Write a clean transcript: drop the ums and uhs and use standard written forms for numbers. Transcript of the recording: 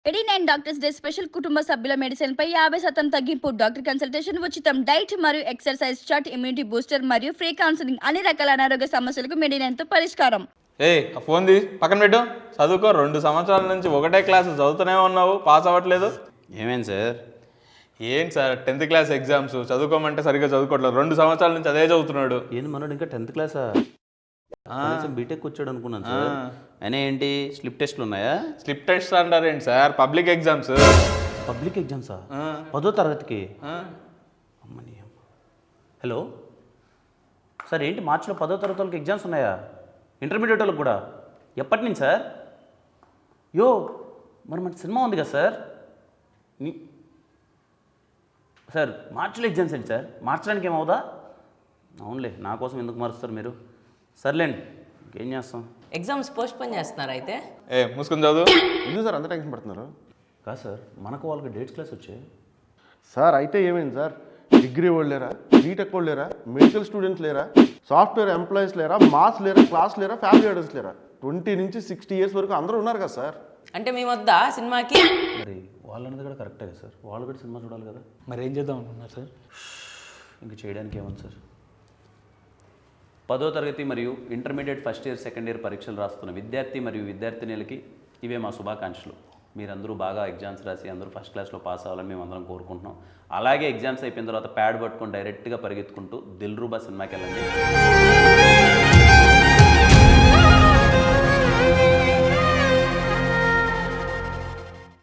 89 doctors day special కుటుంబ సభ్యుల medicine పై 50% తగ్గింపు. డాక్టర్ కన్సల్టేషన్ ఉచితం. డైట్ మరియు ఎక్సర్సైజ్ చార్ట్, ఇమ్యూనిటీ బూస్టర్ మరియు ఫ్రీ కౌన్సిలింగ్. అన్ని రకాల అనారోగ్య సమస్యలకు 89 తో పరిష్కారం. ఆ ఫోన్ తీ పక్కన పెట్టు. చదువుకో. 2 సంవత్సరాల నుంచి ఒకటే క్లాసు చదువుతూనే ఉన్నావు, పాస్ అవ్వట్లేదు. ఏమేంటి సార్? ఏంటి సార్ 10th క్లాస్ ఎగ్జామ్స్ చదువుకోమంటే సరిగ్గా చదువుకోవట్లేదు. 2 సంవత్సరాల నుంచి అదే చదువుతున్నాడు. ఏంది మనోడు ఇంకా 10th క్లాసా? బీటెక్ వచ్చాడు అనుకున్నాను సార్. అయినా ఏంటి స్లిప్ టెస్ట్లు ఉన్నాయా? స్లిప్ టెస్ట్ అంటారేంటి సార్? Public exams. పబ్లిక్ ఎగ్జామ్సా? 10వ తరగతికి? అమ్మని. హలో సార్, ఏంటి మార్చిలో 10వ తరగతి వాళ్ళకి ఎగ్జామ్స్ ఉన్నాయా? ఇంటర్మీడియట్ వాళ్ళకి కూడా? ఎప్పటి నుంచి సార్? మరి మన సినిమా ఉంది కదా సార్. సార్ మార్చిలో ఎగ్జామ్స్ ఏంటి సార్? మార్చడానికి ఏమవుదా? అవునులే, నా కోసం ఎందుకు మారుస్తారు మీరు? సర్లేండి, ఇంకేం చేస్తాం. ఎగ్జామ్స్ పోస్ట్ పోన్ చేస్తున్నారు అయితే? మూసుకొని చదువు. ఎందుకు సార్ అంత టెన్షన్ పడుతున్నారు? కాదు సార్, మనకు వాళ్ళకి డేట్స్ క్లాస్ వచ్చాయి సార్. అయితే ఏమైంది సార్? డిగ్రీ వాళ్ళు లేరా? బీటెక్ వాళ్ళు లేరా? మెడికల్ స్టూడెంట్స్ లేరా? సాఫ్ట్వేర్ ఎంప్లాయీస్ లేరా? మాస్ లేరా? క్లాస్ లేరా? ఫ్యామిలీ ఆర్డర్స్ లేరా? 20 నుంచి 60 ఇయర్స్ వరకు అందరూ ఉన్నారు కదా సార్. అంటే మేము వద్దా సినిమాకి? మరి వాళ్ళన్నది కూడా కరెక్టే కదా సార్, వాళ్ళు కూడా సినిమా చూడాలి కదా. మరి ఏం చేద్దాం అనుకున్నారు సార్? ఇంక చేయడానికి ఏముంది సార్. 10వ తరగతి మరియు intermediate first year second year పరీక్షలు రాస్తున్న విద్యార్థి మరియు విద్యార్థినులకి ఇవే మా శుభాకాంక్షలు. మీరందరూ బాగా ఎగ్జామ్స్ రాసి అందరూ ఫస్ట్ క్లాస్లో పాస్ అవ్వాలని మేము అందరం కోరుకుంటున్నాం. అలాగే ఎగ్జామ్స్ అయిపోయిన తర్వాత ప్యాడ్ పట్టుకొని డైరెక్ట్గా పరిగెత్తుకుంటూ దిల్రూబా సినిమాకి వెళ్ళండి.